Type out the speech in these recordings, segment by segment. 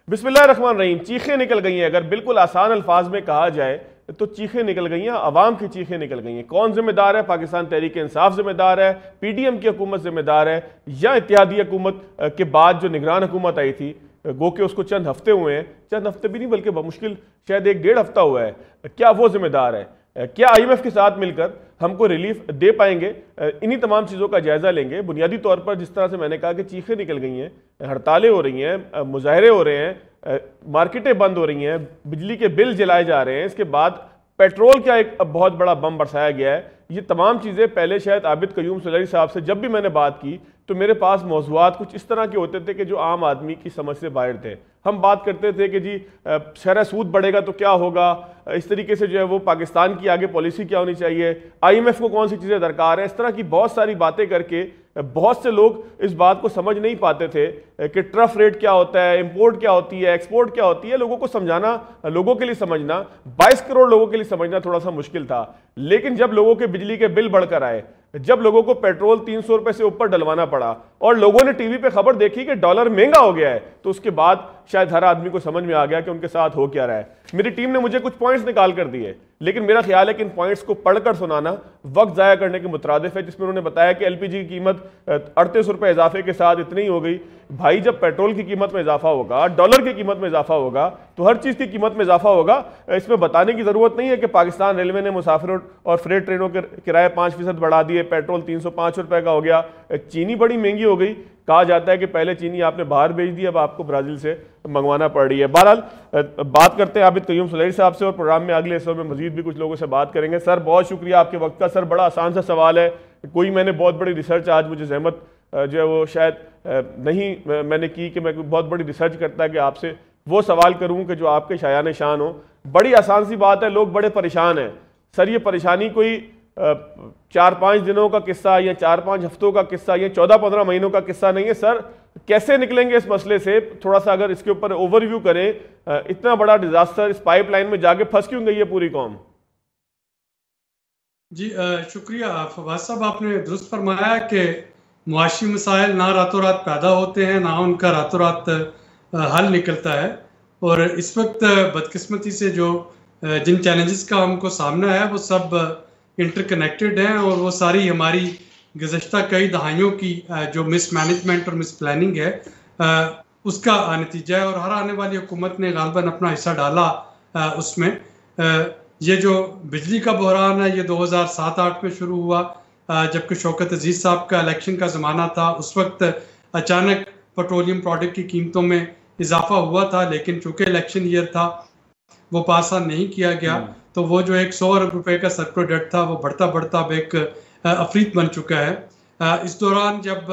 बिस्मिल्लाहिर्रहमानिर्रहीम। चीखें निकल गई हैं, अगर बिल्कुल आसान अल्फाज में कहा जाए तो चीखें निकल गई हैं, अवाम की चीखें निकल गई हैं। कौन जिम्मेदार है? पाकिस्तान तहरीक इंसाफ जिम्मेदार है, पीडीएम की हुकूमत जिम्मेदार है, या इत्तेहादी हुकूमत के बाद जो निगरान हुकूमत आई थी, गो के उसको चंद हफ्ते हुए हैं, चंद हफ्ते भी नहीं बल्कि मुश्किल शायद 1-1.5 हफ्ता हुआ है, क्या वो जिम्मेदार है? क्या आईएमएफ के साथ मिलकर हमको रिलीफ दे पाएंगे? इन्हीं तमाम चीज़ों का जायजा लेंगे। बुनियादी तौर पर जिस तरह से मैंने कहा कि चीखें निकल गई हैं, हड़तालें हो रही हैं, मुजाहरे हो रहे हैं, मार्केटें बंद हो रही हैं, बिजली के बिल जलाए जा रहे हैं, इसके बाद पेट्रोल का एक बहुत बड़ा बम बरसाया गया है। ये तमाम चीज़ें पहले शायद आबिद कयूम सुलैरी साहब से जब भी मैंने बात की तो मेरे पास मौज़ूआत कुछ इस तरह के होते थे कि जो आम आदमी की समझ से बाहर थे। हम बात करते थे कि जी शरह सूद बढ़ेगा तो क्या होगा, इस तरीके से जो है वो पाकिस्तान की आगे पॉलिसी क्या होनी चाहिए, आईएमएफ को कौन सी चीज़ें दरकार है, इस तरह की बहुत सारी बातें करके बहुत से लोग इस बात को समझ नहीं पाते थे कि ट्रफ रेट क्या होता है, इंपोर्ट क्या होती है, एक्सपोर्ट क्या होती है। लोगों को समझाना, लोगों के लिए समझना, 22 करोड़ लोगों के लिए समझना थोड़ा सा मुश्किल था। लेकिन जब लोगों के बिजली के बिल बढ़कर आए, जब लोगों को पेट्रोल 300 रुपए से ऊपर डलवाना पड़ा और लोगों ने टीवी पे खबर देखी कि डॉलर महंगा हो गया है, तो उसके बाद शायद हर आदमी को समझ में आ गया कि उनके साथ हो क्या रहा है। मेरी टीम ने मुझे कुछ पॉइंट्स निकाल कर दिए, लेकिन मेरा ख्याल है कि इन पॉइंट्स को पढ़कर सुनाना वक्त जाया करने के मुतरादिफ है। जिसमें उन्होंने बताया कि एलपीजी की कीमत 38 रुपए इजाफे के साथ इतनी ही हो गई। भाई, जब पेट्रोल की कीमत में इजाफा होगा, डॉलर की कीमत में इजाफा होगा, तो हर चीज़ की कीमत में इजाफा होगा। इसमें बताने की ज़रूरत नहीं है कि पाकिस्तान रेलवे ने मुसाफिरों और फ्रेट ट्रेनों के किराए 5% बढ़ा दिए, पेट्रोल 305 रुपए का हो गया, चीनी बड़ी महंगी हो गई। कहा जाता है कि पहले चीनी आपने बाहर भेज दी, अब आपको ब्राज़ील से मंगवाना पड़ रही है। बहरहाल बात करते हैं आबिद कयूम सुलैरी साहब से, और प्रोग्राम में अगले हिस्सों में मजीद भी कुछ लोगों से बात करेंगे। सर, बहुत शुक्रिया आपके वक्त का। सर, बड़ा आसान सा सवाल है, कोई मैंने बहुत बड़ी रिसर्च आज मुझे जहमत जो है वो शायद नहीं मैंने की कि मैं बहुत बड़ी रिसर्च करता है कि आपसे वो सवाल करूं कि जो आपके शायान शान हो। बड़ी आसान सी बात है, लोग बड़े परेशान हैं। सर, ये परेशानी कोई 4-5 दिनों का किस्सा या 4-5 हफ्तों का किस्सा या 14-15 महीनों का किस्सा नहीं है। सर, कैसे निकलेंगे इस मसले से? थोड़ा सा अगर इसके ऊपर ओवरव्यू करें, इतना बड़ा डिजास्टर, इस पाइपलाइन में जाके फंस क्यों गई है पूरी कौम? जी शुक्रिया फवाद साहब, आपने दुरुस्त फरमाया कि मुआशी मसाइल ना रातों रात पैदा होते हैं, ना उनका रातों रात हल निकलता है। और इस वक्त बदकिस्मती से जो जिन चैलेंजेस का हमको सामना है वो सब इंटरकनेक्टेड हैं, और वो सारी हमारी गुज़श्ता कई दहाइयों की जो मिसमैनेजमेंट और मिस प्लानिंग है उसका नतीजा है। और हर आने वाली हुकूमत ने गालबन अपना हिस्सा डाला उसमें। ये जो बिजली का बहरान है ये 2007-8 में शुरू हुआ, जबकि शौकत अजीज साहब का इलेक्शन का ज़माना था। उस वक्त अचानक पेट्रोलियम प्रोडक्ट की कीमतों में इजाफा हुआ था, लेकिन चूंकि इलेक्शन ईयर था वो पास ऑन नहीं किया गया, तो वो जो एक 100 अरब रुपए का सरप्लस डेट था वो बढ़ता बढ़ता अब एक अफरीत बन चुका है। इस दौरान जब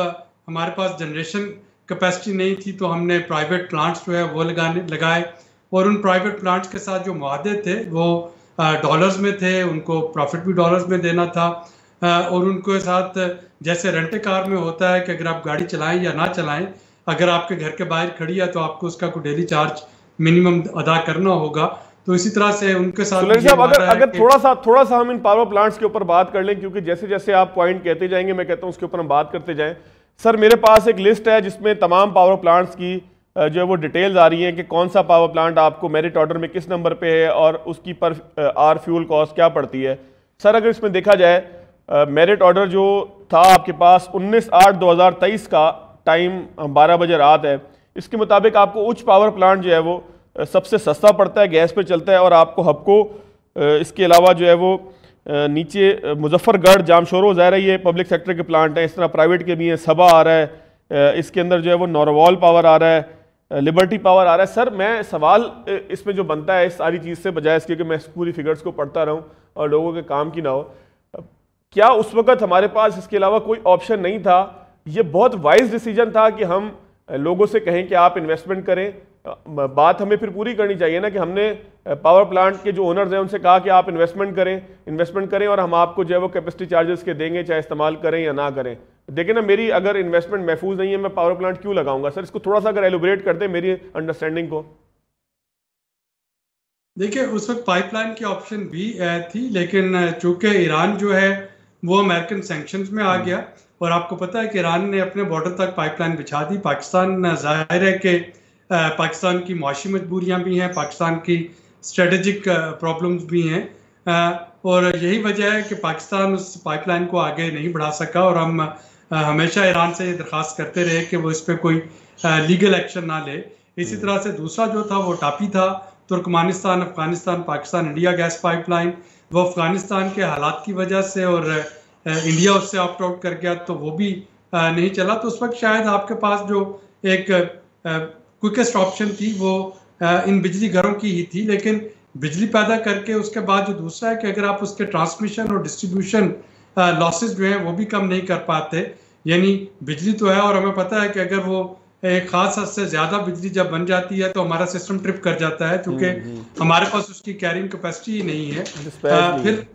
हमारे पास जनरेशन कैपेसिटी नहीं थी तो हमने प्राइवेट प्लांट्स जो है वो लगाए, और उन प्राइवेट प्लांट्स के साथ जो मुआहदे थे वो डॉलर्स में थे, उनको प्रॉफिट भी डॉलर्स में देना था। और उनके साथ जैसे रेंट कार में होता है कि अगर आप गाड़ी चलाएं या ना चलाएं, अगर आपके घर के बाहर खड़ी है तो आपको उसका कोई डेली चार्ज मिनिमम अदा करना होगा। तो इसी तरह से उनके साथ अगर थोड़ा सा हम इन पावर प्लांट्स के ऊपर बात कर लें, क्योंकि जैसे जैसे आप पॉइंट कहते जाएंगे मैं कहता हूं उसके ऊपर हम बात करते जाएं। सर, मेरे पास एक लिस्ट है जिसमें तमाम पावर प्लांट्स की जो है वो डिटेल्स आ रही हैं कि कौन सा पावर प्लांट आपको मेरिट ऑर्डर में किस नंबर पे है और उसकी पर आर फ्यूल कॉस्ट क्या पड़ती है। सर, अगर इसमें देखा जाए, मेरिट ऑर्डर जो था आपके पास 19/8/2023 का, टाइम 12 बजे रात है, इसके मुताबिक आपको उच्च पावर प्लांट जो है वो सबसे सस्ता पड़ता है, गैस पे चलता है, और आपको हबको इसके अलावा जो है वो नीचे मुजफ्फरगढ़, जामशोरो, ज़ाहिर है ये पब्लिक सेक्टर के प्लांट हैं, इस तरह प्राइवेट के भी हैं, सबा आ रहा है, इसके अंदर जो है वो नौरवाल पावर आ रहा है, लिबर्टी पावर आ रहा है। सर, मैं सवाल इसमें जो बनता है इस सारी चीज़ से, बजाय इसके कि मैं पूरी फिगर्स को पढ़ता रहूँ और लोगों के काम की ना हो, क्या उस वक्त हमारे पास इसके अलावा कोई ऑप्शन नहीं था? ये बहुत वाइज डिसीजन था कि हम लोगों से कहें कि आप इन्वेस्टमेंट करें। बात हमें फिर पूरी करनी चाहिए ना कि हमने पावर प्लांट के जो ओनर्स हैं उनसे कहा कि आप इन्वेस्टमेंट करें और हम आपको जो है वो कैपेसिटी चार्जेस के देंगे, चाहे इस्तेमाल करें या ना करें। देखिए ना, मेरी अगर इन्वेस्टमेंट महफूज नहीं है, मैं पावर प्लांट क्यों लगाऊंगा? सर, इसको थोड़ा सा अगर एलुबरेट कर दें मेरी अंडरस्टैंडिंग को। देखिए, उस वक्त पाइपलाइन की ऑप्शन भी थी, लेकिन चूंकि ईरान जो है वो अमेरिकन सैंक्शंस में आ गया, और आपको पता है कि ईरान ने अपने बॉर्डर तक पाइपलाइन बिछा दी। पाकिस्तान जाहिर है कि पाकिस्तान की मुआशी मजबूरियां भी हैं, पाकिस्तान की स्ट्रेटेजिक प्रॉब्लम्स भी हैं, और यही वजह है कि पाकिस्तान उस पाइपलाइन को आगे नहीं बढ़ा सका। और हम हमेशा ईरान से ये दरख्वास्त करते रहे कि वो इस पर कोई लीगल एक्शन ना ले। इसी तरह से दूसरा जो था वो टापी था, Turkmenistan Afghanistan Pakistan India gas pipeline. वो अफगानिस्तान के हालात की वजह से और इंडिया उससे ऑप्ट आउट कर गया, तो वो भी नहीं चला। तो उस वक्त शायद आपके पास जो एक क्विकेस्ट ऑप्शन थी वो इन बिजली घरों की ही थी, लेकिन बिजली पैदा करके उसके बाद जो दूसरा है कि अगर आप उसके ट्रांसमिशन और डिस्ट्रीब्यूशन लॉसेस जो हैं वो भी कम नहीं कर पाते, यानी बिजली तो है और हमें पता है कि अगर वो एक खास हद से ज्यादा बिजली जब बन जाती है तो हमारा सिस्टम ट्रिप कर जाता है, क्योंकि हमारे पास उसकी कैरिंग कैपेसिटी ही नहीं है। फिर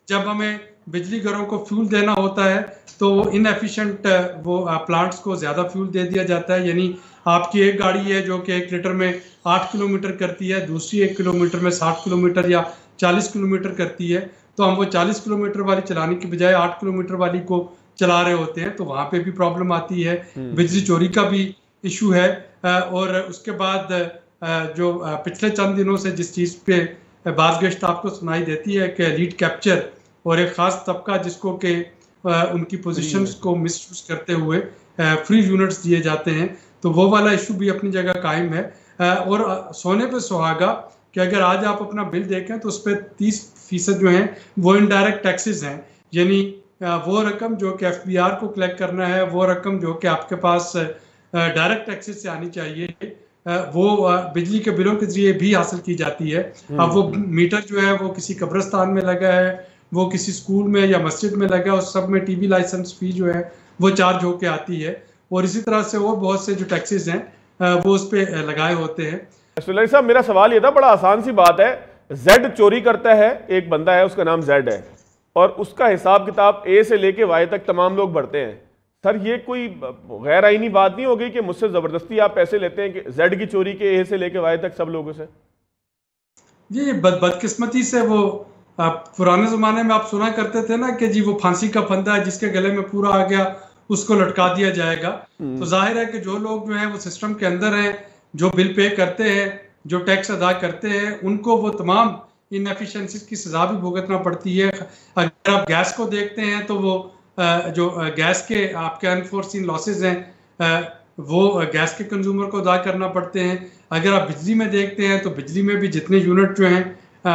जब हमें बिजली घरों को फ्यूल देना होता है तो इनएफिशिएंट वो प्लांट्स को ज्यादा फ्यूल दे दिया जाता है, यानी आपकी एक गाड़ी है जो कि 1 लीटर में 8 किलोमीटर करती है, दूसरी 1 किलोमीटर में 60 किलोमीटर या 40 किलोमीटर करती है, तो हम वो 40 किलोमीटर वाली चलाने की बजाय 8 किलोमीटर वाली को चला रहे होते हैं, तो वहां पे भी प्रॉब्लम आती है। बिजली चोरी का भी इशू है। और उसके बाद जो पिछले चंद दिनों से जिस चीज पे बाज़गश्त आपको सुनाई देती है कि लीड कैप्चर और एक खास तबका जिसको के उनकी पोजीशंस को मिसयूज करते हुए फ्री यूनिट्स दिए जाते हैं, तो वो वाला इशू भी अपनी जगह कायम है। और सोने पे सुहागा कि अगर आज आप अपना बिल देखें तो उस पर 30% जो है वो इनडायरेक्ट टैक्सेस हैं, यानी वो रकम जो कि FBR को कलेक्ट करना है, वो रकम जो कि आपके पास डायरेक्ट टैक्सेस से आनी चाहिए, वो बिजली के बिलों के जरिए भी हासिल की जाती है। अब वो मीटर जो है वो किसी कब्रिस्तान में लगा है, वो किसी स्कूल में या मस्जिद में लगा है, उस सब में टीवी लाइसेंस फी जो है वो चार्ज होके आती है, और इसी तरह से और बहुत से जो टैक्सेस हैं वो उस पर लगाए होते हैं। सुलैमान साहब, मेरा सवाल ये था, बड़ा आसान सी बात है, जेड चोरी करता है, एक बंदा है उसका नाम जेड है, और उसका हिसाब किताब ए से लेके वाई तक तमाम लोग भरते हैं। सर ये कोई गैर आईनी बात नहीं होगी कि मुझसे जबरदस्ती आप पैसे लेते हैं कि जेड की चोरी के ए से लेके वाई तक सब लोगों से? जी बदकिस्मती से वो पुराने जमाने में आप सुना करते थे ना कि जी वो फांसी का फंदा है, जिसके गले में पूरा आ गया उसको लटका दिया जाएगा। तो जाहिर है कि जो लोग जो है वो सिस्टम के अंदर हैं, जो बिल पे करते हैं, जो टैक्स अदा करते हैं, उनको वो तमाम इनएफिशिएंसीज की सजा भी भुगतना पड़ती है। अगर आप गैस को देखते हैं तो वो जो गैस के आपके अनफोर्सिन लॉसेज हैं वो गैस के कंज्यूमर को अदा करना पड़ते हैं। अगर आप बिजली में देखते हैं तो बिजली में भी जितने यूनिट जो हैं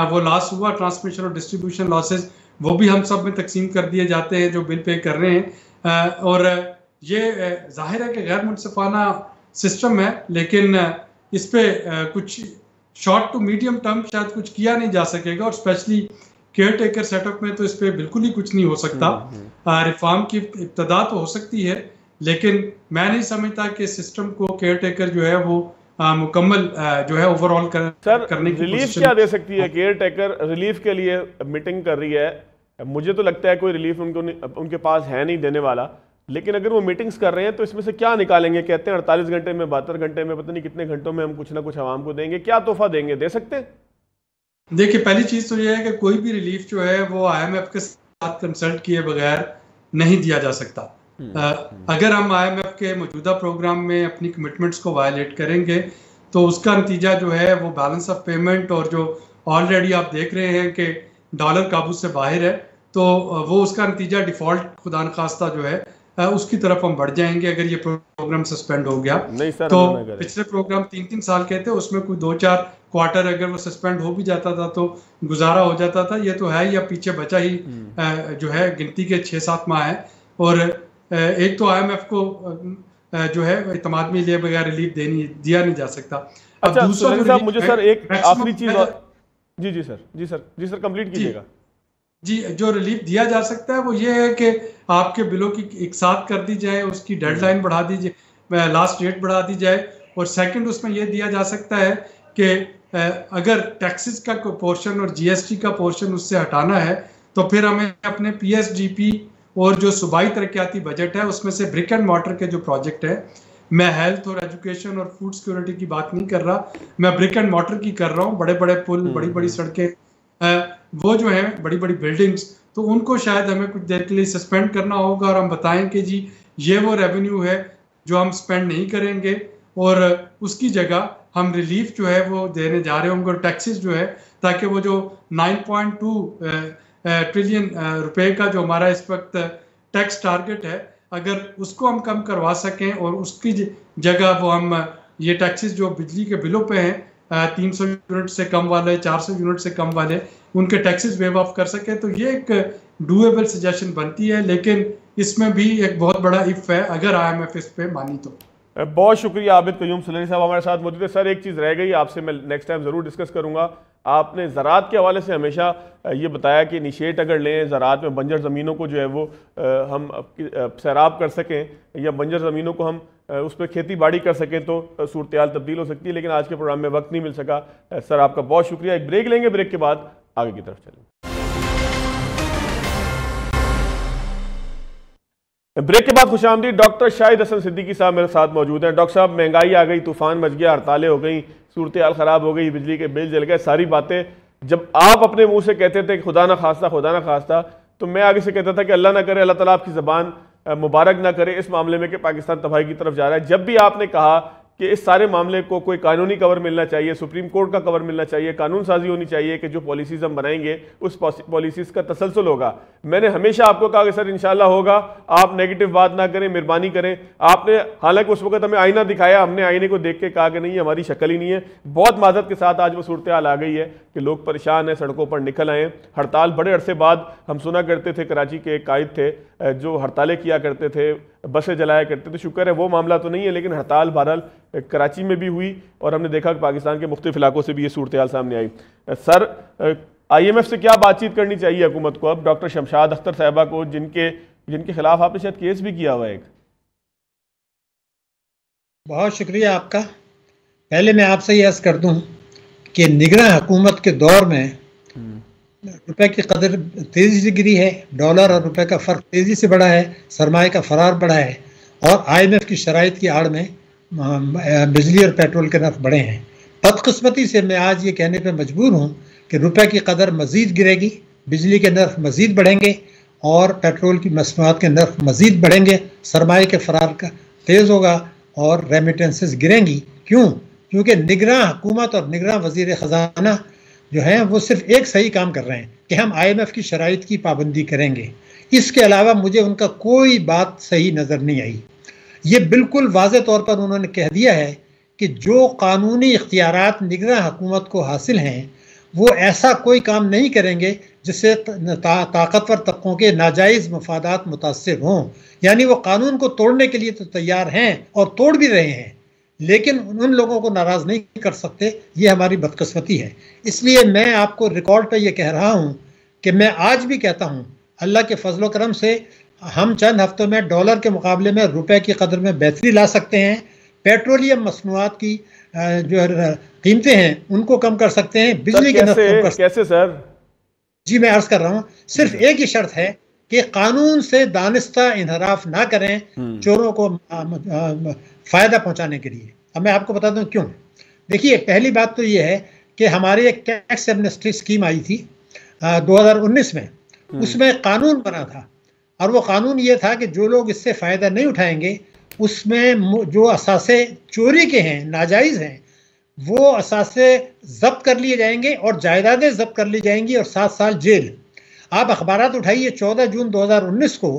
वो लॉस हुआ, ट्रांसमिशन और डिस्ट्रीब्यूशन लॉसेज, वो भी हम सब में तकसीम कर दिए जाते हैं जो बिल पे कर रहे हैं। और ये जाहिर है कि गैर मुनसिफाना सिस्टम है, लेकिन इस पे कुछ शॉर्ट टू मीडियम टर्म शायद कुछ किया नहीं जा सकेगा, और स्पेशली केयर टेकर सेटअप में तो इस पे बिल्कुल ही कुछ नहीं हो सकता। रिफॉर्म की इब्तदा तो हो सकती है, लेकिन मैं नहीं समझता कि सिस्टम को केयर टेकर जो है वो मुकम्मल जो है ओवरऑल करने की रिलीफ क्या दे सकती है? केयर टेकर रिलीफ के लिए मीटिंग कर रही है, मुझे तो लगता है कोई रिलीफ उनके पास है नहीं देने वाला, लेकिन अगर वो मीटिंग्स कर रहे हैं तो इसमें से क्या निकालेंगे? कहते हैं 48 घंटे में, 72 घंटे में, पता नहीं कितने घंटों में हम कुछ ना कुछ आवाम को देंगे, क्या तोहफा देंगे? दे सकते हैं? देखिए, पहली चीज तो ये है कि कोई भी रिलीफ जो है वो IMF के साथ कंसल्ट किए बगैर नहीं दिया जा सकता। अगर हम IMF के मौजूदा प्रोग्राम में अपनी कमिटमेंट्स को वायलेट करेंगे तो उसका नतीजा जो है वो बैलेंस ऑफ पेमेंट, और जो ऑलरेडी आप देख रहे हैं कि डॉलर काबू से बाहर है, तो वो उसका नतीजा डिफॉल्ट खुदा न खास्ता जो है उसकी तरफ हम बढ़ जाएंगे अगर ये प्रोग्राम सस्पेंड हो गया। नहीं सर, तो पिछले प्रोग्राम 3-3 साल के थे, उसमें कोई 2-4 क्वार्टर अगर वो सस्पेंड हो भी जाता था तो गुजारा हो जाता था। ये तो है या पीछे बचा ही जो है गिनती के 6-7 माह है, और एक तो IMF को जो है इत्मीनान में लिए बगैर रिलीफ दिया नहीं जा सकता। अब दूसरा साहब, मुझे सर एक आखिरी चीज जी सर कंप्लीट कीजिएगा। जी, जो रिलीफ दिया जा सकता है वो ये है कि आपके बिलों की एक साथ कर दी जाए, उसकी डेडलाइन बढ़ा दी जाए, लास्ट डेट बढ़ा दी जाए, और सेकंड उसमें ये दिया जा सकता है कि अगर टैक्सेस का पोर्शन और GST का पोर्शन उससे हटाना है तो फिर हमें अपने PSGP और जो सूबाई तरक्याती बजट है उसमें से ब्रिक एंड मॉर्टर के जो प्रोजेक्ट है, मैं हेल्थ और एजुकेशन और फूड सिक्योरिटी की बात नहीं कर रहा, मैं ब्रिक एंड मॉर्टर की कर रहा हूँ। बड़े बड़े पुल, बड़ी बड़ी सड़कें, वो जो है बड़ी बड़ी बिल्डिंग्स, तो उनको शायद हमें कुछ देर के लिए सस्पेंड करना होगा और हम बताएं कि जी ये वो रेवेन्यू है जो हम स्पेंड नहीं करेंगे, और उसकी जगह हम रिलीफ जो है वो देने जा रहे होंगे, और टैक्सेस जो है, ताकि वो जो 9.2 ट्रिलियन रुपए का जो हमारा इस वक्त टैक्स टारगेट है, अगर उसको हम कम करवा सकें और उसकी जगह वो हम ये टैक्सेस जो बिजली के बिलों पे हैं 300 यूनिट से कम वाले, 400 यूनिट से कम वाले, उनके टैक्सेस वेव ऑफ कर सके, तो ये एक डूएबल सजेशन बनती है। लेकिन इसमें भी एक बहुत बड़ा इफ है, अगर IMF इस पे मानी तो। बहुत शुक्रिया आबिद क़य्यूम सुलैनी साहब हमारे साथ मौजूद है। सर, एक चीज़ रह गई, आपसे मैं नेक्स्ट टाइम ज़रूर डिस्कस करूँगा। आपने ज़राअत के हवाले से हमेशा ये बताया कि इनिशिएट अगर लें ज़राअत में बंजर ज़मीनों को जो है वो हम सैराब कर सकें या बंजर ज़मीनों को हम उस पर खेती बाड़ी कर सकें तो सूरत हाल तब्दील हो सकती है, लेकिन आज के प्रोग्राम में वक्त नहीं मिल सका। सर, आपका बहुत शुक्रिया। एक ब्रेक लेंगे, ब्रेक के बाद आगे की तरफ चलेंगे। ब्रेक के बाद खुशामदीद। डॉक्टर शाहिद हसन सिद्दीकी साहब मेरे साथ मौजूद हैं। डॉक्टर साहब, महंगाई आ गई, तूफान मच गया, हड़तालें हो गई, सूरत हाल ख़राब हो गई, बिजली के बिल जल गए, सारी बातें जब आप अपने मुंह से कहते थे कि खुदा ना खास्ता, तो मैं आगे से कहता था कि अल्लाह ना करे, अल्लाह ताला आपकी ज़बान मुबारक ना करे इस मामले में कि पाकिस्तान तबाही की तरफ जा रहा है। जब भी आपने कहा कि इस सारे मामले को कोई कानूनी कवर मिलना चाहिए, सुप्रीम कोर्ट का कवर मिलना चाहिए, कानून साजी होनी चाहिए कि जो पॉलिसीज़ हम बनाएंगे उस पॉलिसीज़ का तसलसल होगा, मैंने हमेशा आपको कहा कि सर इंशाल्लाह होगा, आप नेगेटिव बात ना करें, मेहरबानी करें। आपने हालांकि उस वक्त हमें आईना दिखाया, हमने आईने को देख के कहा कि नहीं, हमारी शक्ल ही नहीं है। बहुत माजरत के साथ आज वो सूरत हाल आ गई है कि लोग परेशान हैं, सड़कों पर निकल आए हैं। हड़ताल बड़े अरसे बाद हम सुना करते थे, कराची के एक कायद थे जो हड़तालें किया करते थे, बसें जलाया करते थे, शुक्र है वो मामला तो नहीं है, लेकिन हड़ताल बहरहाल कराची में भी हुई और हमने देखा कि पाकिस्तान के मुख्तलिफ इलाकों से भी ये सूरत हाल सामने आई। सर, IMF से क्या बातचीत करनी चाहिए हुकूमत को अब, डॉक्टर शमशाद अख्तर साहिबा को, जिनके खिलाफ आपने शायद केस भी किया हुआ है एक? बहुत शुक्रिया आपका। पहले मैं आपसे ये अर्ज़ कर दूं कि निगरान हुकूमत के दौर में रुपए की कदर तेज़ी से गिरी है, डॉलर और रुपए का फ़र्क तेज़ी से बढ़ा है, सरमाए का फरार बढ़ा है, और IMF की शराइत की आड़ में बिजली और पेट्रोल के नर्फ बढ़े हैं। बदकिस्मती से मैं आज ये कहने पर मजबूर हूँ कि रुपए की कदर मज़ीद गिरेगी, बिजली के नर्फ मज़ीद बढ़ेंगे और पेट्रोल की मसनूआत के नर्फ मज़ीद बढ़ेंगे, सरमाए के फरार का तेज़ होगा और रेमिटेंसेस गिरेंगी। क्यों? क्योंकि निगरान हुकूमत और निगरान वज़ीर ख़जाना जो हैं वो सिर्फ एक सही काम कर रहे हैं कि हम IMF की शराइत की पाबंदी करेंगे। इसके अलावा मुझे उनका कोई बात सही नज़र नहीं आई। ये बिल्कुल वाज़े तौर पर उन्होंने कह दिया है कि जो कानूनी इख्तियारात निगरान हुकूमत को हासिल हैं वो ऐसा कोई काम नहीं करेंगे जिससे ताकतवर तबकों के नाजायज़ मफादात मुतासिर हों। यानी वो कानून को तोड़ने के लिए तो तैयार हैं और तोड़ भी रहे हैं, लेकिन उन लोगों को नाराज़ नहीं कर सकते। ये हमारी बदकिस्मती है। इसलिए मैं आपको रिकॉर्ड पे ये कह रहा हूँ कि मैं आज भी कहता हूँ, अल्लाह के फजल करम से हम चंद हफ्तों में डॉलर के मुकाबले में रुपए की कदर में बेहतरी ला सकते हैं। पेट्रोलियम मसनूआत की जो कीमतें हैं उनको कम कर सकते हैं, बिजली के नर्ख कम कर सकते हैं। कैसे सर? जी मैं अर्ज़ कर रहा हूँ, सिर्फ एक ही शर्त है कि कानून से दानिस्ता इनहराफ ना करें चोरों को फ़ायदा पहुँचाने के लिए। अब मैं आपको बता दूँ क्यों। देखिए, पहली बात तो ये है कि हमारी एक टैक्स एमनेस्टी स्कीम आई थी 2019 में, उसमें कानून बना था और वो कानून ये था कि जो लोग इससे फ़ायदा नहीं उठाएंगे उसमें जो असासे चोरी के हैं, नाजायज़ हैं, वो असासे जब्त कर लिए जाएंगे और जायदादें जब्त कर ली जाएंगी और 7 साल जेल। आप अखबारात उठाइए, 14 जून 2019 को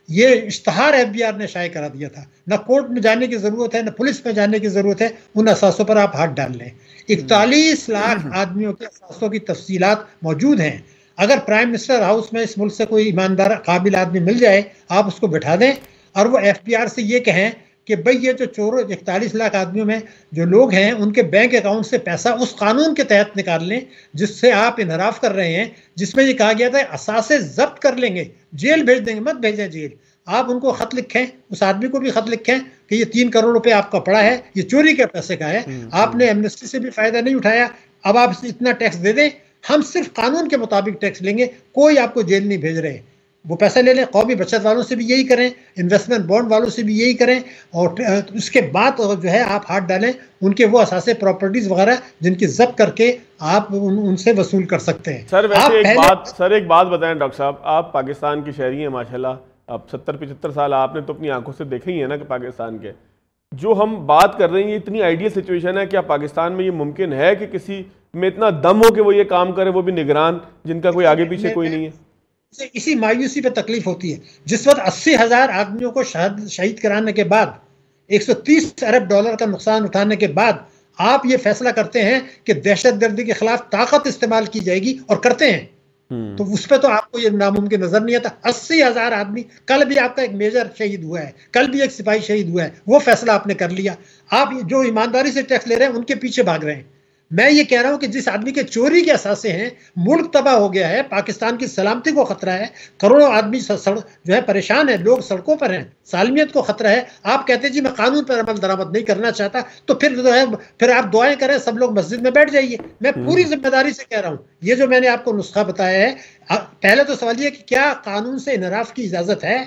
ये इश्तहार FBI ने शाये करा दिया था। न कोर्ट में जाने की ज़रूरत है, न पुलिस में जाने की ज़रूरत है, उन असासों पर आप हाथ डाल लें। 41 लाख आदमियों के असासों की तफसीलात मौजूद हैं। अगर प्राइम मिनिस्टर हाउस में इस मुल्क से कोई ईमानदार काबिल आदमी मिल जाए, आप उसको बिठा दें और वो FBI से ये कहें कि भाई ये जो चोरों 41 लाख आदमियों में जो लोग हैं उनके बैंक अकाउंट से पैसा उस कानून के तहत निकाल लें जिससे आप इनहराफ कर रहे हैं, जिसमें ये कहा गया था असासे जब्त कर लेंगे, जेल भेज देंगे, मत भेजें जेल। आप उनको खत लिखें, उस आदमी को भी खत लिखें कि ये 3 करोड़ रुपए आपका पड़ा है, ये चोरी के पैसे का है, आपने एमनेस्टी से भी फायदा नहीं उठाया, अब आप इतना टैक्स दे दें, हम सिर्फ कानून के मुताबिक टैक्स लेंगे, कोई आपको जेल नहीं भेज रहे। वो पैसा ले लें। कौमी बचत वालों से भी यही करें, इन्वेस्टमेंट बॉन्ड वालों से भी यही करें, और उसके बाद जो है आप हाथ डालें उनके वो असासे प्रॉपर्टीज वगैरह जिनकी जब्त करके आप उनसे वसूल कर सकते हैं। सर वैसे एक बात बताएं डॉक्टर साहब, आप पाकिस्तान की शहरी हैं माशाल्लाह, अब 70-75 साल आपने तो अपनी आंखों से देखे ही है ना कि पाकिस्तान के, जो हम बात कर रहे हैं ये इतनी आइडियल सिचुएशन है, क्या पाकिस्तान में ये मुमकिन है कि किसी में इतना दम हो कि वो ये काम करे, वो भी निगरान जिनका कोई आगे पीछे कोई नहीं है? इसी मायूसी पे तकलीफ होती है। जिस वक्त 80,000 आदमियों को शहीद कराने के बाद, 130 अरब डॉलर का नुकसान उठाने के बाद आप ये फैसला करते हैं कि दहशतगर्दी के खिलाफ ताकत इस्तेमाल की जाएगी और करते हैं, तो उस पर तो आपको ये नामुमकिन नजर नहीं आता। 80,000 आदमी, कल भी आपका एक मेजर शहीद हुआ है, कल भी एक सिपाही शहीद हुआ है, वो फैसला आपने कर लिया। आप जो ईमानदारी से टैक्स ले रहे हैं उनके पीछे भाग रहे हैं। मैं ये कह रहा हूं कि जिस आदमी के चोरी के असासे हैं, मुल्क तबाह हो गया है, पाकिस्तान की सलामती को खतरा है, करोड़ों आदमी जो है परेशान है, लोग सड़कों पर हैं, सालमियत को खतरा है। आप कहते हैं जी मैं कानून पर अमल दरामद नहीं करना चाहता, तो फिर जो है फिर आप दुआएं करें, सब लोग मस्जिद में बैठ जाइए। मैं पूरी जिम्मेदारी से कह रहा हूं, ये जो मैंने आपको नुस्खा बताया है, पहले तो सवाल ये कि क्या कानून से इनराफ की इजाजत है?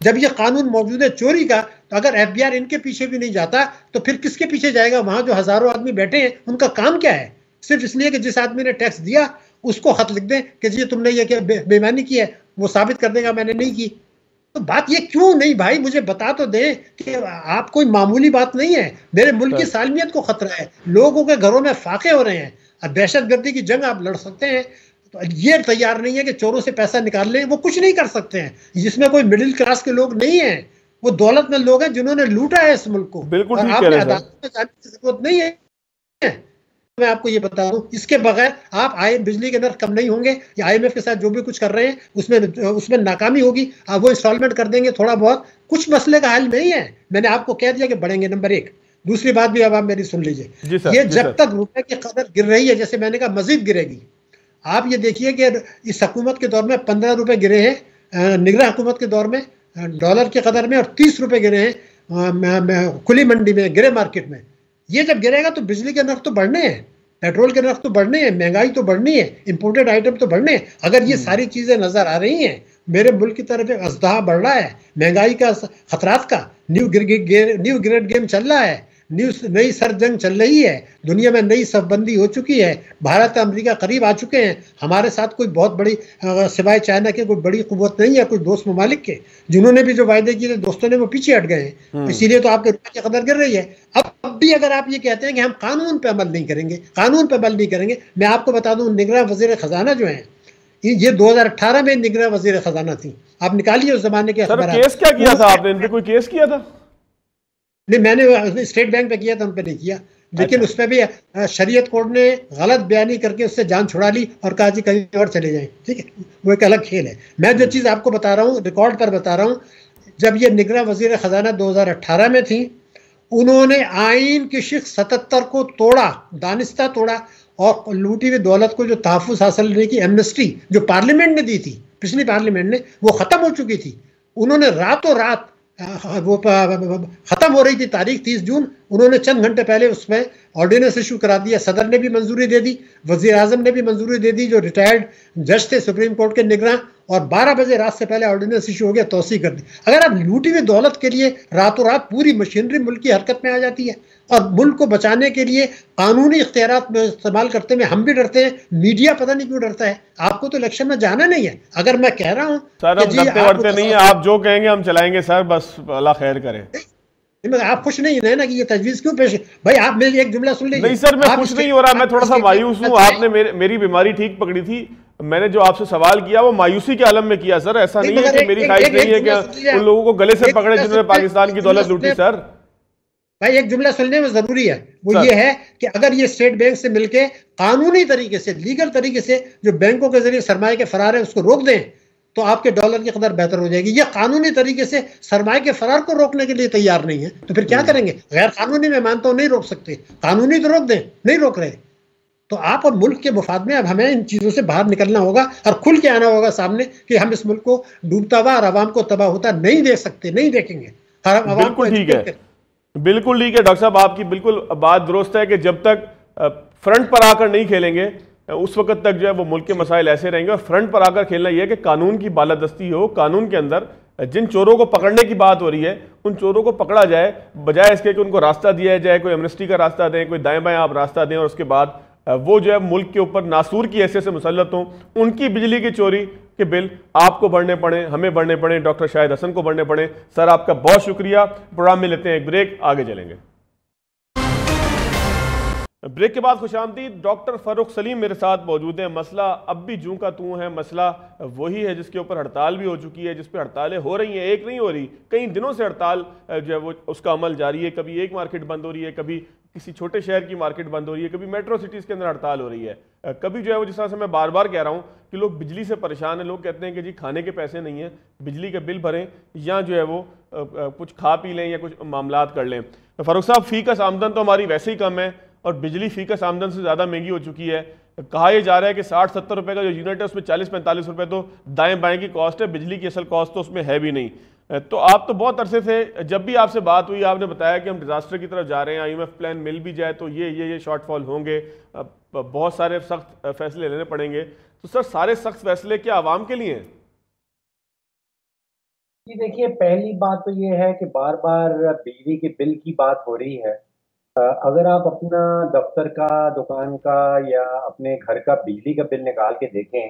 जब ये कानून मौजूद है चोरी का, तो अगर FBI इनके पीछे भी नहीं जाता तो फिर किसके पीछे जाएगा? वहां जो हजारों आदमी बैठे हैं उनका काम क्या है? सिर्फ इसलिए कि जिस आदमी ने टैक्स दिया उसको खत लिख दें कि जी तुमने ये क्या बेईमानी की है, वो साबित कर देगा मैंने नहीं की। तो बात ये क्यों नहीं भाई, मुझे बता तो दें कि आप कोई मामूली बात नहीं है, मेरे मुल्क की सालमियत को खतरा है, लोगों के घरों में फाके हो रहे हैं, दहशतगर्दी की जंग आप लड़ सकते हैं, तो ये तैयार नहीं है कि चोरों से पैसा निकाल लें। वो कुछ नहीं कर सकते हैं, जिसमें कोई मिडिल क्लास के लोग नहीं हैं, वो दौलतमंद लोग हैं जिन्होंने लूटा है इस मुल्क को। बिल्कुल और आपने अदालत में जाने की जरूरत नहीं है। मैं आपको ये बता दूं, इसके बगैर आप बिजली के नर्ख कम नहीं होंगे। या IMF के साथ जो भी कुछ कर रहे हैं उसमें नाकामी होगी। आप वो इंस्टॉलमेंट कर देंगे थोड़ा बहुत, कुछ मसले का हल नहीं है। मैंने आपको कह दिया कि बढ़ेंगे, नंबर 1। दूसरी बात भी अब आप मेरी सुन लीजिए, ये जब तक रुपए की कदर गिर रही है, जैसे मैंने कहा मजीद गिरेगी। आप ये देखिए कि इस हुकूमत के दौर में 15 रुपए गिरे हैं, निगरान हुकूमत के दौर में डॉलर की कदर में, और 30 रुपए गिरे हैं खुली मंडी में, ग्रे मार्केट में। ये जब गिरेगा तो बिजली के नर्ख तो बढ़ने हैं, पेट्रोल के नर्ख तो बढ़ने हैं, महंगाई तो बढ़नी है, इंपोर्टेड आइटम तो बढ़ने हैं। अगर ये सारी चीजें नजर आ रही हैं, मेरे मुल्क की तरफ एक अजदहा बढ़ रहा है, महंगाई का, खतरात का न्यू ग्रेड गेम चल रहा है, नई सर्द जंग चल रही है, दुनिया में नई शबबंदी हो चुकी है, भारत अमेरिका करीब आ चुके हैं, हमारे साथ कोई बहुत बड़ी सिवाय चाइना के कोई बड़ी कुव्वत नहीं है, कुछ दोस्त ममालिक के, जिन्होंने भी जो वायदे किए थे दोस्तों ने वो पीछे हट गए हैं। इसीलिए तो आपके रुपए की कदर गिर रही है। अब भी अगर आप ये कहते हैं कि हम कानून पे अमल नहीं करेंगे, कानून पे अमल नहीं करेंगे, मैं आपको बता दूं निगरान वजीर खजाना जो है, ये 2018 में निगरान वजीर खजाना थी, आप निकालिए उस जमाने के अखबार। केस क्या किया था आपने? इन पे कोई केस किया था? नहीं, मैंने स्टेट बैंक पे किया था, उन पे नहीं किया, लेकिन उस पर भी शरीयत कोर्ट ने गलत बयानी करके उससे जान छुड़ा ली और कहा जी कहीं और चले जाएं। ठीक है, वो एक अलग खेल है। मैं जो चीज़ आपको बता रहा हूँ, रिकॉर्ड पर बता रहा हूँ, जब ये निगरान वजीर खजाना 2018 में थी, उन्होंने आइन की शिक 77 को तोड़ा, दानिस्ता तोड़ा, और लूटी हुई दौलत को जो तहफ़्फ़ुज़ हासिल करने की एमनेस्टी जो पार्लियामेंट ने दी थी, पिछली पार्लियामेंट ने, वो ख़त्म हो चुकी थी। उन्होंने रातों रात, वो खत्म हो रही थी तारीख 30 जून, उन्होंने चंद घंटे पहले उसमें ऑर्डिनेंस इशू करा दिया। सदर ने भी मंजूरी दे दी, वजीर आजम ने भी मंजूरी दे दी, जो रिटायर्ड जज थे सुप्रीम कोर्ट के निगरान, और 12 बजे रात से पहले ऑर्डिनेंस इशू हो गया, तौसीक कर दी। अगर आप लूटी हुई दौलत के लिए रातों रात पूरी मशीनरी मुल्क की हरकत में आ जाती है, और मुल्क को बचाने के लिए कानूनी इख्तियारात में इस्तेमाल करते में हम भी डरते हैं, मीडिया पता नहीं क्यों डरता है। आपको तो इलेक्शन में जाना नहीं है। अगर मैं कह रहा हूँ सर हम डरते नहीं है, आप जो कहेंगे हम चलाएंगे सर, बस अल्लाह खैर करे। आप खुश नहीं है ना कि ये तजवीज क्यों पेश? भाई आप मेरी एक जुमला सुन लीजिए। नहीं सर, मैं खुश नहीं हो रहा, मैं थोड़ा सा मायूस हूँ। आपने मेरी बीमारी ठीक पकड़ी थी, मैंने जो आपसे सवाल किया वो मायूसी के आलम में किया सर। ऐसा नहीं है कि मेरी ख्वाहिश नहीं है कि उन लोगों को गले से पकड़े जिन्होंने पाकिस्तान की दौलत लूटी। सर भाई एक जुमला सुनने में जरूरी है, वो ये है कि अगर ये स्टेट बैंक से मिलके कानूनी तरीके से, लीगल तरीके से जो बैंकों के जरिए सरमाए के फरार है उसको रोक दें, तो आपके डॉलर की कदर बेहतर हो जाएगी। ये कानूनी तरीके से सरमाए के फरार को रोकने के लिए तैयार नहीं है, तो फिर क्या करेंगे? गैर कानूनी मैं मानता हूं नहीं रोक सकते, कानूनी तो रोक दें, नहीं रोक रहे। तो आप और मुल्क के मुफाद में अब हमें इन चीजों से बाहर निकलना होगा और खुल के आना होगा सामने कि हम इस मुल्क को डूबता हुआ और आवाम को तबाह होता नहीं देख सकते, नहीं देखेंगे। बिल्कुल ठीक है, बिल्कुल ठीक है डॉक्टर साहब, आपकी बिल्कुल बात दुरुस्त है कि जब तक फ्रंट पर आकर नहीं खेलेंगे उस वक्त तक जो है वो मुल्क के मसाइल ऐसे रहेंगे। और फ्रंट पर आकर खेलना यह है कि कानून की बालादस्ती हो, कानून के अंदर जिन चोरों को पकड़ने की बात हो रही है उन चोरों को पकड़ा जाए, बजाय इसके कि उनको रास्ता दिया जाए, कोई एमनेस्टी का रास्ता दें, कोई दाएं बाएं आप रास्ता दें और उसके बाद वो जो है मुल्क के ऊपर नासूर की हैसियत से मुसल्लत हों, उनकी बिजली की चोरी के बिल आपको भरने पड़े, हमें भरने पड़े, डॉक्टर शाहिद हसन को भरने पड़े। सर आपका बहुत शुक्रिया। प्रोग्राम में लेते हैं एक ब्रेक, आगे चलेंगे। ब्रेक के बाद खुशामदीद। डॉक्टर फ़ारूक सलीम मेरे साथ मौजूद हैं। मसला अब भी जूं का तूं है, मसला वही है जिसके ऊपर हड़ताल भी हो चुकी है, जिस पर हड़तालें हो रही हैं, एक नहीं हो रही, कई दिनों से हड़ताल जो है वो उसका अमल जारी है। कभी एक मार्केट बंद हो रही है, कभी किसी छोटे शहर की मार्केट बंद हो रही है, कभी मेट्रो सिटीज़ के अंदर हड़ताल हो रही है, कभी जो है वो जिस तरह से मैं बार बार कह रहा हूँ कि लोग बिजली से परेशान हैं। लोग कहते हैं कि जी खाने के पैसे नहीं हैं, बिजली का बिल भरें या जो है वो कुछ खा पी लें या कुछ मामलात कर लें। फ़ारूक साहब, फ़ीकस आमदन तो हमारी वैसे ही कम है और बिजली फ़ीकस आमदन से ज़्यादा महंगी हो चुकी है। कहा यह जा रहा है कि 60-70 रुपये का जो यूनिट है उसमें 40-45 रुपये तो दाएं बाएं की कॉस्ट है, बिजली की असल कॉस्ट तो उसमें है भी नहीं। तो आप तो बहुत अरसे से, जब भी आपसे बात हुई आपने बताया कि हम डिज़ास्टर की तरफ जा रहे हैं, IMF प्लान मिल भी जाए तो ये शॉर्टफॉल होंगे, बहुत सारे सख्त फैसले लेने पड़ेंगे। तो सर, सारे सख्त फैसले क्या आवाम के लिए हैं? जी देखिए, पहली बात तो ये है कि बार बार बिजली के बिल की बात हो रही है। अगर आप अपना दफ्तर का, दुकान का या अपने घर का बिजली का बिल निकाल के देखें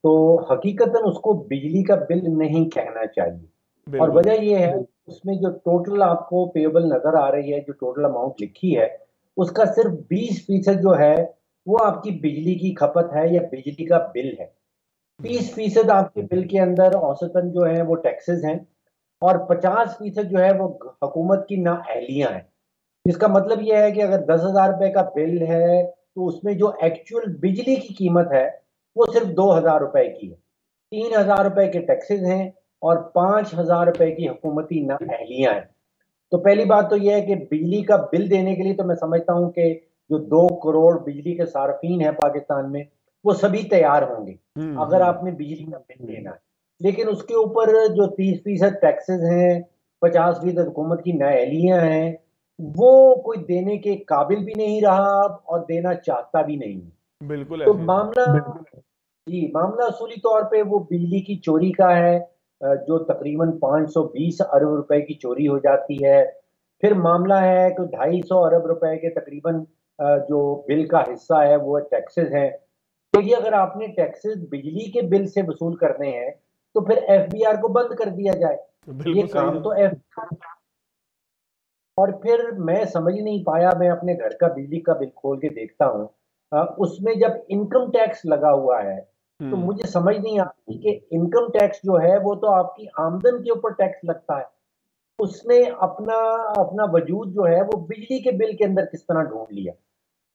तो हकीकतन उसको बिजली का बिल नहीं कहना चाहिए। और वजह ये है, उसमें जो टोटल आपको पेएबल नजर आ रही है, जो टोटल अमाउंट लिखी है, उसका सिर्फ 20% जो है वो आपकी बिजली की खपत है या बिजली का बिल है। 30% आपके बिल के अंदर औसतन जो है वो टैक्सेस हैं और 50% जो है वो हुकूमत की नाअहलियां हैं। इसका मतलब यह है कि अगर 10,000 रुपए का बिल है तो उसमें जो एक्चुअल बिजली की कीमत है वो सिर्फ 2,000 रुपए की है। 3,000 रुपए के टैक्सेस हैं और 5,000 रुपए की हुकूमती नाअहलियां हैं। तो पहली बात तो यह है कि बिजली का बिल देने के लिए तो मैं समझता हूं कि जो 2 करोड़ बिजली के सार्फिन है पाकिस्तान में, वो सभी तैयार होंगे अगर आपने बिजली का बिल देना है। लेकिन उसके ऊपर जो 30% टैक्सेस हैं, 50% हुकूमत की नाअहलियां हैं, वो कोई देने के काबिल भी नहीं रहा और देना चाहता भी नहीं। बिल्कुल तो ऐसे मामला असूली तौर पे वो बिजली की चोरी का है, जो तकरीबन 520 अरब रुपए की चोरी हो जाती है। फिर मामला है कि 250 अरब रुपए के तकरीबन जो बिल का हिस्सा है वो टैक्सेस हैं। तो ये अगर आपने टैक्सेस बिजली के बिल से वसूल करने हैं तो फिर FBR को बंद कर दिया जाए। ये बिल्कुल काम तो और फिर मैं समझ नहीं पाया, मैं अपने घर का बिजली का बिल खोल के देखता हूँ, उसमें जब इनकम टैक्स लगा हुआ है तो मुझे समझ नहीं आती कि इनकम टैक्स जो है वो तो आपकी आमदन के ऊपर टैक्स लगता है, उसने अपना अपना वजूद जो है वो बिजली के बिल के अंदर किस तरह ढूंढ लिया।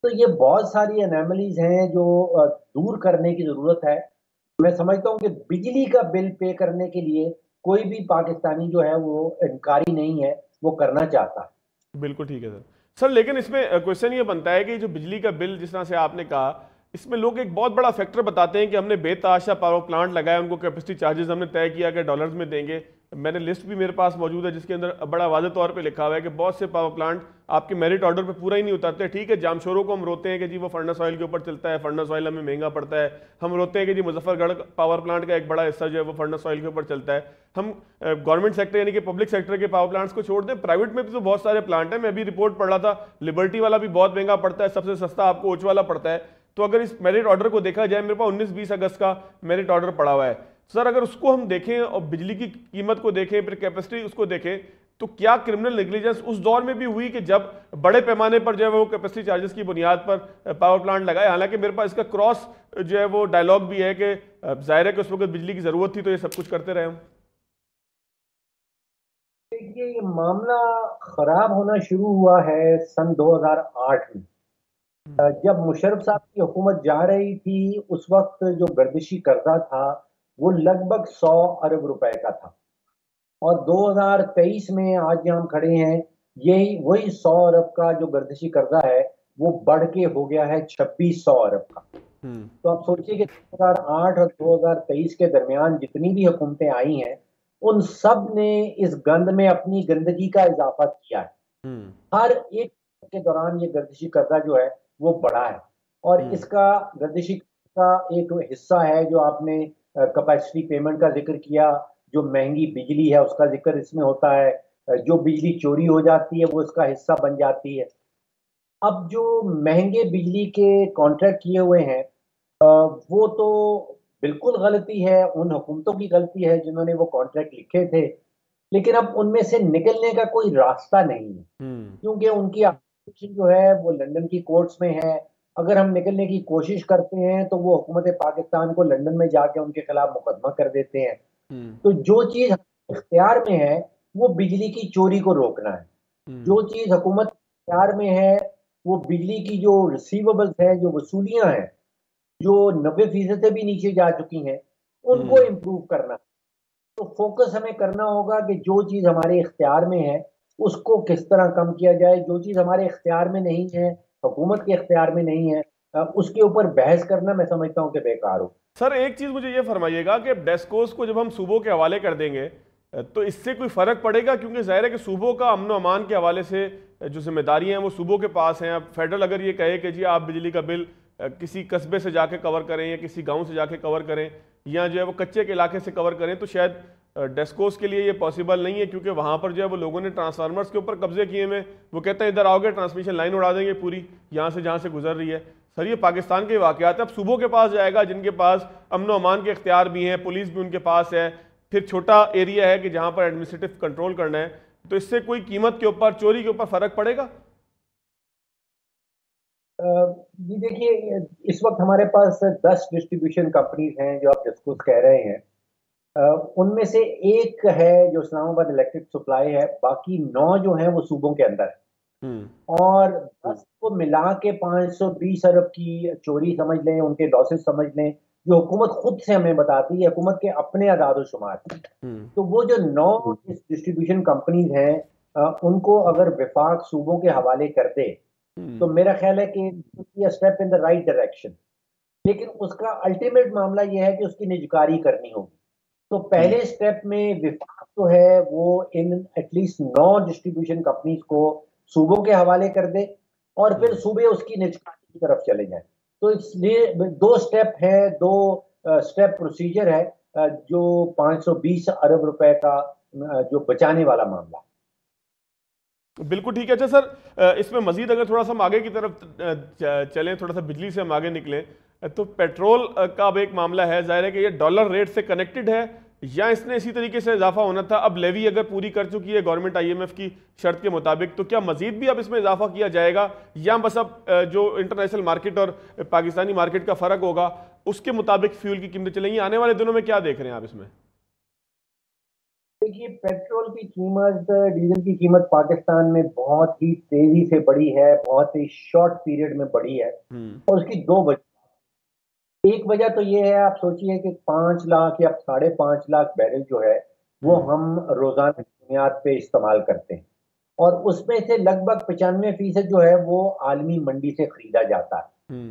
तो ये बहुत सारी एनोमलीज हैं जो दूर करने की जरूरत है। मैं समझता हूँ कि बिजली का बिल पे करने के लिए कोई भी पाकिस्तानी जो है वो इनकारी नहीं है, वो करना चाहता है। बिल्कुल ठीक है सर। लेकिन इसमें क्वेश्चन ये बनता है कि जो बिजली का बिल जिस तरह से आपने कहा, इसमें लोग एक बहुत बड़ा फैक्टर बताते हैं कि हमने बेतहाशा पावर प्लांट लगाया, उनको कैपेसिटी चार्जेस हमने तय किया कि डॉलर्स में देंगे। मैंने लिस्ट भी मेरे पास मौजूद है जिसके अंदर बड़ा वाज़ेह तौर पे लिखा हुआ है कि बहुत से पावर प्लांट आपके मेरिट ऑर्डर पे पूरा ही नहीं उतरते। ठीक है, जामशोरों को हम रोते हैं कि जी वो फर्नेस ऑयल के ऊपर चलता है, फर्नेस ऑयल हमें महंगा पड़ता है। हम रोते हैं कि जी मुजफ्फरगढ़ पावर प्लांट का एक बड़ा हिस्सा जो है वो फर्नेस ऑयल के ऊपर चलता है। हम गवर्नमेंट सेक्टर यानी कि पब्लिक सेक्टर के पावर प्लांट्स को छोड़ दें, प्राइवेट में भी तो बहुत सारे प्लांट हैं। मैं अभी रिपोर्ट पढ़ रहा था, लिबर्टी वाला भी बहुत महंगा पड़ता है, सबसे सस्ता आपको ओच वाला पड़ता है। तो अगर इस मेरिट ऑर्डर को देखा जाए, मेरे पास 19-20 अगस्त का मेरिट ऑर्डर पड़ा हुआ है सर, अगर उसको हम देखें और बिजली की कीमत को देखें, फिर कैपेसिटी उसको देखें, तो क्या क्रिमिनल नेग्लिजेंस उस दौर में भी हुई कि जब बड़े पैमाने पर जो है वो कैपेसिटी चार्जेस की बुनियाद पर पावर प्लांट लगाए? हालांकि मेरे पास इसका क्रॉस जो है वो डायलॉग भी है कि जाहिर है कि उस वक्त बिजली की जरूरत थी तो ये सब कुछ करते रहे हम। देखिए, ये मामला खराब होना शुरू हुआ है सन 2008 में, जब मुशर्रफ साहब की हुकूमत जा रही थी। उस वक्त जो गर्दिशी कर्जा था वो लगभग 100 अरब रुपए का था और 2023 में आज जहाँ हम खड़े हैं, यही वही 100 अरब का जो गर्दिशी कर्जा है वो बढ़ के हो गया है 2600 अरब का। तो आप सोचिए कि 2008 और 2023 के दरमियान जितनी भी हुकूमतें आई हैं, उन सब ने इस गंद में अपनी गंदगी का इजाफा किया है। हर एक के दौरान ये गर्दिशी कर्जा जो है वो बढ़ा है और इसका गर्दिशी का एक हिस्सा है जो आपने कैपेसिटी पेमेंट का जिक्र किया, जो महंगी बिजली है उसका जिक्र इसमें होता है, जो बिजली चोरी हो जाती है वो इसका हिस्सा बन जाती है। अब जो महंगे बिजली के कॉन्ट्रैक्ट किए हुए हैं, वो तो बिल्कुल गलती है, उन हुकूमतों की गलती है जिन्होंने वो कॉन्ट्रैक्ट लिखे थे। लेकिन अब उनमें से निकलने का कोई रास्ता नहीं है, क्योंकि उनकी एप्लीकेशन जो है वो लंदन की कोर्ट्स में है। अगर हम निकलने की कोशिश करते हैं तो वो हुकूमत पाकिस्तान को लंदन में जाके उनके खिलाफ मुकदमा कर देते हैं। तो जो चीज़ इख्तियार में है वो बिजली की चोरी को रोकना है। जो चीज़ हुकूमत इख्तियार में है वो बिजली की जो रिसीवेबल्स है, जो वसूलियां हैं, जो 90% से भी नीचे जा चुकी हैं, उनको इम्प्रूव करना। तो फोकस हमें करना होगा कि जो चीज़ हमारे इख्तियार में है उसको किस तरह कम किया जाए। जो चीज़ हमारे इख्तियार में नहीं है, हुकूमत के इख्तियार में नहीं है, उसके ऊपर बहस करना मैं समझता हूँ कि बेकार हो। सर एक चीज़ मुझे ये फरमाइएगा कि डेस्कोस को जब हम सूबों के हवाले कर देंगे तो इससे कोई फ़र्क पड़ेगा, क्योंकि ज़ाहिर है कि सूबों का अमन अमान के हवाले से जो जिम्मेदारियाँ हैं वो सूबों के पास हैं। अब फेडरल अगर ये कहे कि जी आप बिजली का बिल किसी कस्बे से जाके कवर करें या किसी गांव से जाके कवर करें या जो है वो कच्चे के इलाके से कवर करें, तो शायद डेस्कोस के लिए ये पॉसिबल नहीं है, क्योंकि वहाँ पर जो है वो लोगों ने ट्रांसफार्मर्स के ऊपर कब्जे किए हुए। वो कहते हैं इधर आओगे ट्रांसमिशन लाइन उड़ा देंगे पूरी यहाँ से जहाँ से गुजर रही है। सर ये पाकिस्तान के वाक़यात है, अब सूबों के पास जाएगा जिनके पास अमन अमान के इख्तियार भी हैं, पुलिस भी उनके पास है, फिर छोटा एरिया है कि जहाँ पर एडमिनिस्ट्रेटिव कंट्रोल करना है, तो इससे कोई कीमत के ऊपर, चोरी के ऊपर फ़र्क पड़ेगा? जी देखिए, इस वक्त हमारे पास 10 डिस्ट्रीब्यूशन कंपनीज हैं जो आप डिस्कस कह रहे हैं। उनमें से एक है जो इस्लामाबाद इलेक्ट्रिक सप्लाई है, बाकी 9 जो हैं वो सूबों के अंदर है। और 10 को मिला के 520 अरब की चोरी समझ लें, उनके लॉसेस समझ लें, जो हुकूमत खुद से हमें बताती है, हुकूमत के अपने आदाद शुमार। तो वो जो 9 डिस्ट्रीब्यूशन कंपनीज हैं, उनको अगर विफाक सूबों के हवाले कर दे तो मेरा ख्याल है कि step in the right direction. लेकिन उसका अल्टीमेट मामला यह है कि उसकी निजकारी करनी होगी। तो पहले स्टेप में विफाक तो है वो इन एटलीस्ट 9 डिस्ट्रीब्यूशन कंपनीज को सूबों के हवाले कर दे और फिर सूबे उसकी निजकारी की तरफ चले जाएं। तो इसलिए 2 स्टेप है, 2 स्टेप प्रोसीजर है, जो 520 अरब रुपए का जो बचाने वाला मामला। बिल्कुल ठीक है। अच्छा सर, इसमें मजीद अगर थोड़ा सा हम आगे की तरफ चलें, थोड़ा सा बिजली से हम आगे निकलें, तो पेट्रोल का अब एक मामला है, जाहिर है कि ये डॉलर रेट से कनेक्टेड है या इसने इसी तरीके से इजाफा होना था? अब लेवी अगर पूरी कर चुकी है गवर्नमेंट IMF की शर्त के मुताबिक, तो क्या मजीद भी अब इसमें इजाफा किया जाएगा या बस अब जो इंटरनेशनल मार्केट और पाकिस्तानी मार्केट का फ़र्क होगा उसके मुताबिक फ्यूल की कीमतें चलेंगी? आने वाले दिनों में क्या देख रहे हैं आप इसमें? देखिए, पेट्रोल की कीमत, डीजल की कीमत पाकिस्तान में बहुत ही तेजी से बढ़ी है, बहुत ही शॉर्ट पीरियड में बढ़ी है। और उसकी 2 वजह। एक वजह तो ये है, आप सोचिए कि 5 लाख या 5.5 लाख बैरल जो है वो हम रोजाना की बुनियाद पे इस्तेमाल करते हैं, और उसमें से लगभग 95% जो है वो आलमी मंडी से खरीदा जाता है।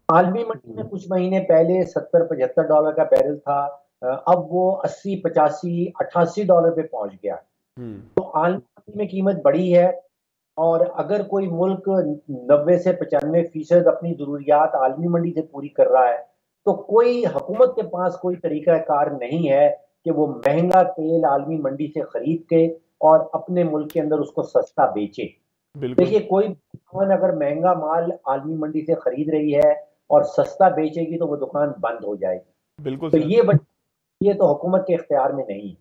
आलमी मंडी में कुछ महीने पहले $70-75 का बैरल था, अब वो 80, 85, $88 पे पहुंच गया। तो आलमी मंडी में कीमत बढ़ी है, और अगर कोई मुल्क 90 से 95% अपनी जरूरियात आलमी मंडी से पूरी कर रहा है तो कोई हुकूमत के पास कोई तरीका कार नहीं है कि वो महंगा तेल आलमी मंडी से खरीद के और अपने मुल्क के अंदर उसको सस्ता बेचे। देखिए, कोई दुकान अगर महंगा माल आलमी मंडी से खरीद रही है और सस्ता बेचेगी तो वो दुकान बंद हो जाएगी। बिल्कुल तो ये तो हुकूमत के इख्तियार में नहीं।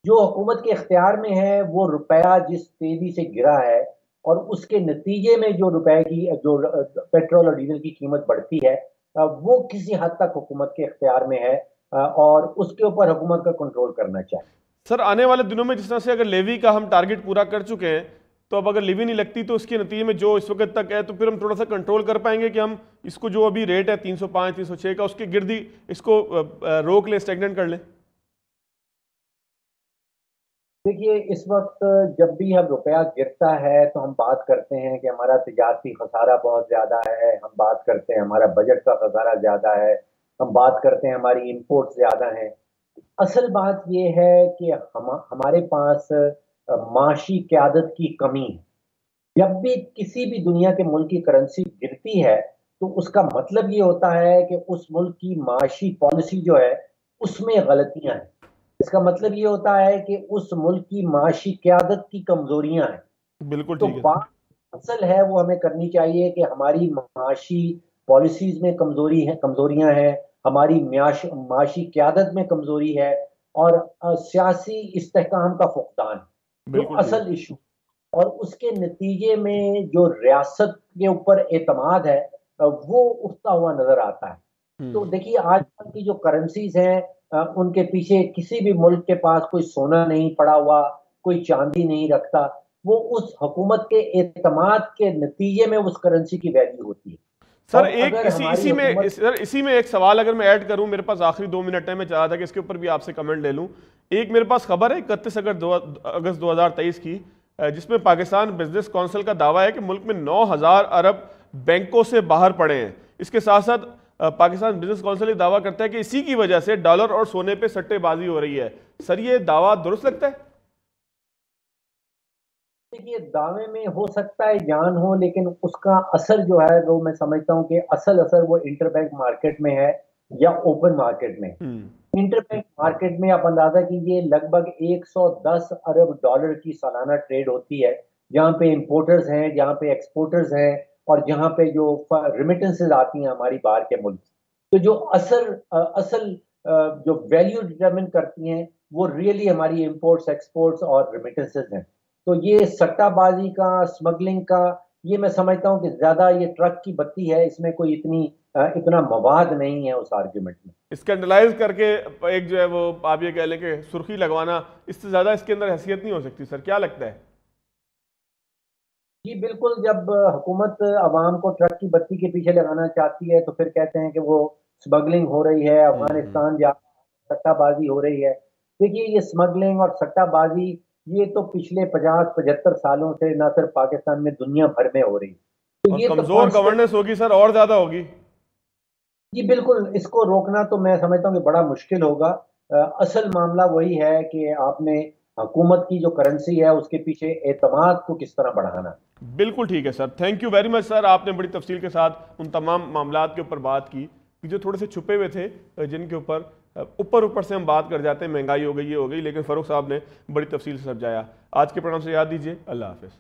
जो हुकूमत के इख्तियार में है वो रुपया जिस तेजी से गिरा है और उसके नतीजे में जो रुपए की जो पेट्रोल और डीजल की कीमत बढ़ती है, वो किसी हद तक हुकूमत के इख्तियार में है, और उसके ऊपर हुकूमत का कंट्रोल करना चाहिए। सर आने वाले दिनों में जिस तरह से अगर लेवी का हम टारगेट पूरा कर चुके हैं, तो अब अगर लेवी नहीं लगती तो उसके नतीजे में जो इस वक्त तक है, तो फिर हम थोड़ा सा कंट्रोल कर पाएंगे कि हम इसको जो अभी रेट है 305, 306 का, उसके गिर्द ही इसको रोक लें, स्टेगनेंट कर लें? देखिए, इस वक्त जब भी हम रुपया गिरता है तो हम बात करते हैं कि हमारा तिजारती खसारा बहुत ज़्यादा है, हम बात करते हैं हमारा बजट का खसारा ज़्यादा है, हम बात करते हैं हमारी इंपोर्ट ज़्यादा है। असल बात ये है कि हमारे पास माशी क़यादत की कमी है। जब भी किसी भी दुनिया के मुल्क की करेंसी गिरती है तो उसका मतलब ये होता है कि उस मुल्क की माशी पॉलिसी जो है उसमें गलतियां हैं। इसका मतलब ये होता है कि उस मुल्क की माशी क़यादत की कमजोरियां हैं। बिल्कुल तो ठीक है। बात असल है वो हमें करनी चाहिए कि हमारी माशी पॉलिसीज में कमजोरियां हैं, हमारी माशी क़यादत में कमजोरी है, और सियासी इस्तेहकाम का फुकदान, जो बिल्कुल ठीक। असल इशू, और उसके नतीजे में जो रियासत के ऊपर एतमाद है वो उठता हुआ नजर आता है। तो देखिए आजकल की जो करेंसीज हैं उनके पीछे किसी भी मुल्क के पास कोई सोना नहीं पड़ा हुआ, कोई चांदी नहीं रखता, वो उस हुकूमत के एतमाद के नतीजे में उस करेंसी की वैल्यू होती है। सर और एक अगर हमारी हुकूमत सर इसी में एक सवाल अगर मैं ऐड करूं, मेरे पास आखिरी 2 मिनट है, मैं चाह था कि इसके ऊपर भी आपसे कमेंट ले लूं। एक मेरे पास खबर है 31 अगस्त 2023 की, जिसमें पाकिस्तान बिजनेस काउंसिल का दावा है कि मुल्क में 9,000 अरब बैंकों से बाहर पड़े हैं। इसके साथ साथ पाकिस्तान बिजनेस काउंसिल ये दावा करता है कि इसी की वजह से डॉलर और सोने पे सट्टेबाजी हो रही है। सर ये दावा दुरुस्त लगता है? देखिए दावे में हो सकता है जान हो, लेकिन उसका असर जो है वो मैं समझता हूँ कि असल असर वो इंटरबैंक मार्केट में है या ओपन मार्केट में। इंटरबैंक मार्केट में आप अंदाजा कीजिए लगभग 110 अरब डॉलर की सालाना ट्रेड होती है, जहाँ पे इंपोर्टर्स हैं, जहाँ पे एक्सपोर्टर्स हैं, और जहाँ पे जो रिमिटेंसेज आती हैं हमारी बाहर के मुल्क। तो जो असल जो वैल्यू डिटरमिन करती हैं वो रियली हमारी इंपोर्ट्स, एक्सपोर्ट्स और रिमिटेंसेज हैं। तो ये सट्टाबाजी का, स्मगलिंग का, ये मैं समझता हूँ कि ज्यादा ये ट्रक की बत्ती है, इसमें कोई इतना मवाद नहीं है उस आर्ग्यूमेंट में। इसका एनालाइज करके एक जो है वो आप ये कह लें कि सुर्खी लगवाना, इससे ज्यादा इसके अंदर हैसियत नहीं हो सकती। सर क्या लगता है? जी बिल्कुल, जब हुकूमत अवाम को ट्रक की बत्ती के पीछे लगाना चाहती है तो फिर कहते हैं कि वो स्मगलिंग हो रही है, अफगानिस्तान जा सट्टाबाजी हो रही है। देखिए ये स्मगलिंग और सट्टाबाजी ये तो पिछले 50-75 सालों से न सिर्फ पाकिस्तान में दुनिया भर में हो रही है। तो और ये तो कमजोर गवर्नेंस होगी सर, और ज्यादा होगी। जी बिल्कुल, इसको रोकना तो मैं समझता हूँ कि बड़ा मुश्किल होगा। असल मामला वही है कि आपने हुकूमत की जो करेंसी है उसके पीछे एतमाद को किस तरह बढ़ाना। बिल्कुल ठीक है sir, thank you very much sir. आपने बड़ी तफसील के साथ उन तमाम मामलात के ऊपर बात की कि जो थोड़े से छुपे हुए थे, जिनके ऊपर ऊपर से हम बात कर जाते हैं, महंगाई हो गई, ये हो गई, लेकिन फ़ारूक साहब ने बड़ी तफसील से समझाया। आज के प्रोग्राम से याद दीजिए, अल्लाह हाफिज़।